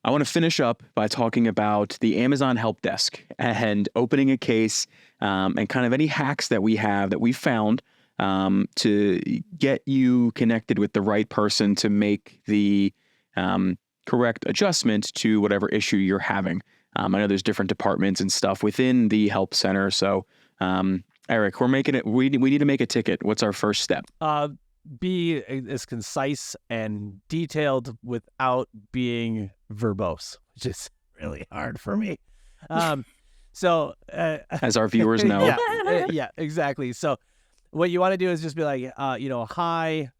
I want to finish up by talking about the Amazon Help Desk and opening a case, and kind of any hacks that we have that we found to get you connected with the right person to make the correct adjustment to whatever issue you're having. I know there's different departments and stuff within the help center. So, Eric, we're making it. We need to make a ticket. What's our first step? Be as concise and detailed without being verbose, which is really hard for me. So as our viewers know, yeah, exactly. So what you want to do is just be like, hi,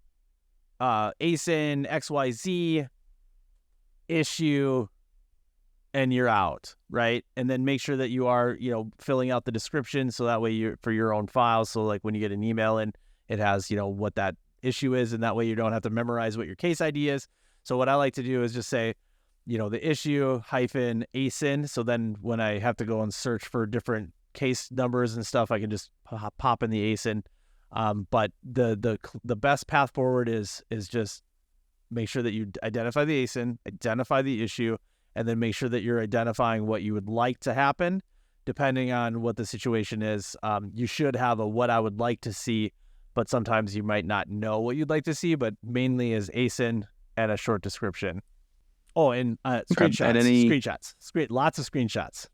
ASIN XYZ issue, and you're out, right? And then make sure that you are, filling out the description, so that way you're for your own files. So like when you get an email in, it has, what that issue is, and that way you don't have to memorize what your case ID is. So what I like to do is just say, the issue hyphen ASIN. So then when I have to go and search for different case numbers and stuff, I can just pop in the ASIN. But the best path forward is just make sure that you identify the ASIN, identify the issue, and then make sure that you're identifying what you would like to happen, depending on what the situation is. You should have a what I would like to see, but sometimes you might not know what you'd like to see, but mainly is ASIN and a short description. Oh, and screenshots. Lots of screenshots.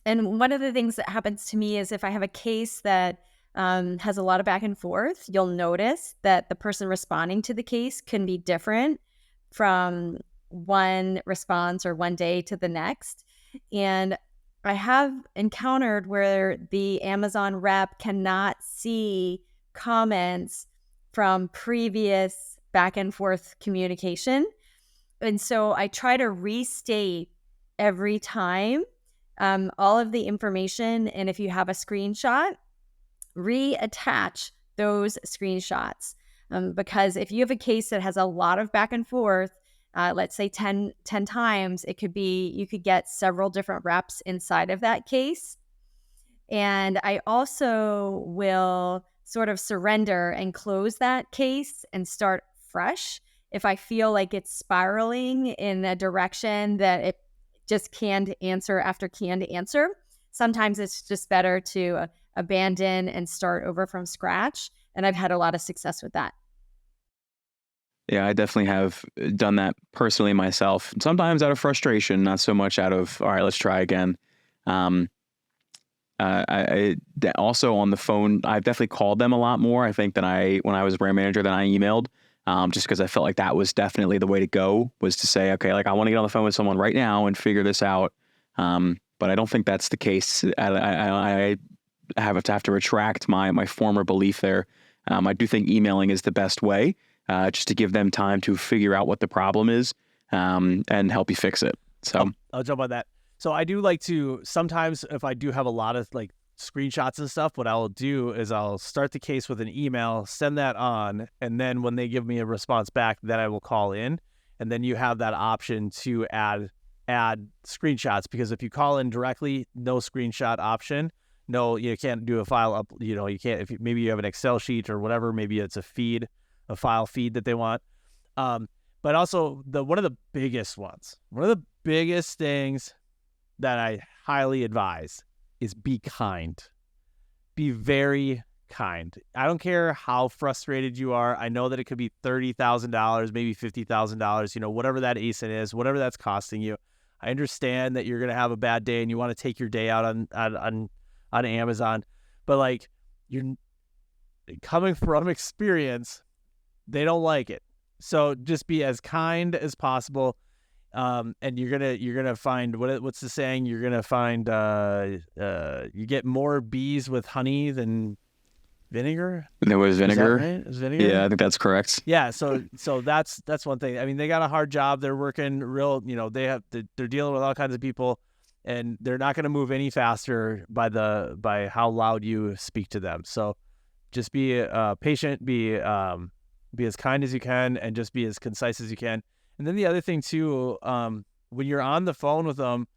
And one of the things that happens to me is if I have a case that has a lot of back and forth, you'll notice that the person responding to the case can be different from one response or one day to the next. And I have encountered where the Amazon rep cannot see comments from previous back and forth communication. And so I try to restate every time all of the information. And if you have a screenshot, reattach those screenshots. Because if you have a case that has a lot of back and forth, let's say 10 times, you could get several different reps inside of that case. And I also will sort of surrender and close that case and start fresh if I feel like it's spiraling in a direction that it just canned answer after canned answer. Sometimes it's just better to abandon and start over from scratch. And I've had a lot of success with that. Yeah, I definitely have done that personally myself. Sometimes out of frustration, not so much out of, all right, let's try again. I also on the phone, I've definitely called them a lot more, I think, when I was brand manager, than I emailed, just because I felt like that was definitely the way to go, was to say, okay, like I want to get on the phone with someone right now and figure this out. But I don't think that's the case. I have to retract my former belief there. I do think emailing is the best way. Just to give them time to figure out what the problem is, and help you fix it. So I'll jump on that. So I do like to, sometimes if I do have a lot of like screenshots and stuff, what I'll do is I'll start the case with an email, send that on, and then when they give me a response back, then I will call in. And then you have that option to add screenshots, because if you call in directly, no screenshot option. No, you can't do a file up, you can't, maybe you have an Excel sheet or whatever, maybe it's a file feed that they want. But also one of the biggest things that I highly advise is be kind. Be very kind. I don't care how frustrated you are. I know that it could be $30,000, maybe $50,000, whatever that ASIN is, whatever that's costing you. I understand that you're going to have a bad day and you want to take your day out on Amazon, but like, you're coming from experience, they don't like it. So just be as kind as possible. And you're gonna find, what's the saying? You're gonna find you get more bees with honey than vinegar. There was vinegar. Is that right? Is vinegar? Yeah, I think that's correct. Yeah. So that's one thing. I mean, they got a hard job. They're working real. They're dealing with all kinds of people, and they're not gonna move any faster by how loud you speak to them. So just be patient. Be as kind as you can, and just be as concise as you can. And then the other thing too, when you're on the phone with them,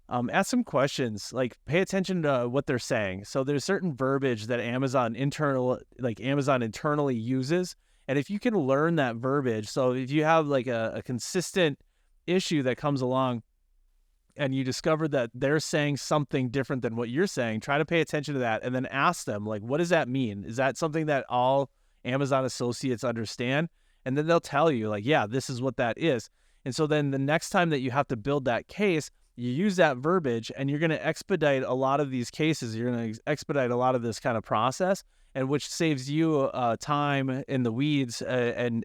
ask some questions, like pay attention to what they're saying. So there's certain verbiage that Amazon internally uses. And if you can learn that verbiage, so if you have like a consistent issue that comes along and you discover that they're saying something different than what you're saying, try to pay attention to that and then ask them, like, what does that mean? Is that something that all Amazon associates understand? And then they'll tell you, like, yeah, this is what that is. And so then the next time that you have to build that case, you use that verbiage and you're going to expedite a lot of these cases. You're going to expedite a lot of this kind of process, and which saves you time in the weeds and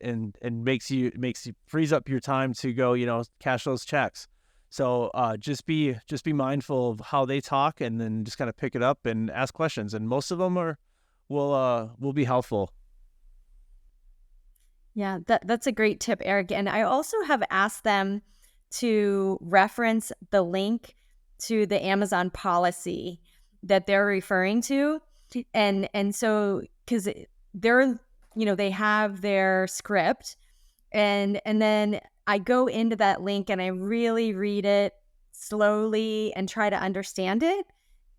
frees up your time to go, cash those checks. So just be mindful of how they talk, and then just kind of pick it up and ask questions. And most of them will be helpful. Yeah, that's a great tip, Eric. And I also have asked them to reference the link to the Amazon policy that they're referring to. And so, because they have their script, and then I go into that link and I really read it slowly and try to understand it.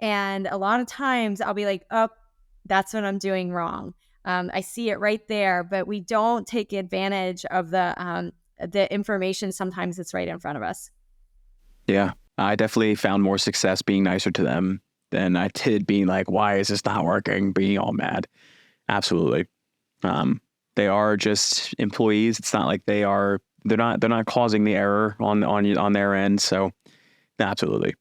And a lot of times I'll be like, oh, that's what I'm doing wrong. I see it right there, but we don't take advantage of the information. Sometimes it's right in front of us. Yeah, I definitely found more success being nicer to them than I did being like, why is this not working? Being all mad. Absolutely. They are just employees. It's not like they're not causing the error on their end. So absolutely.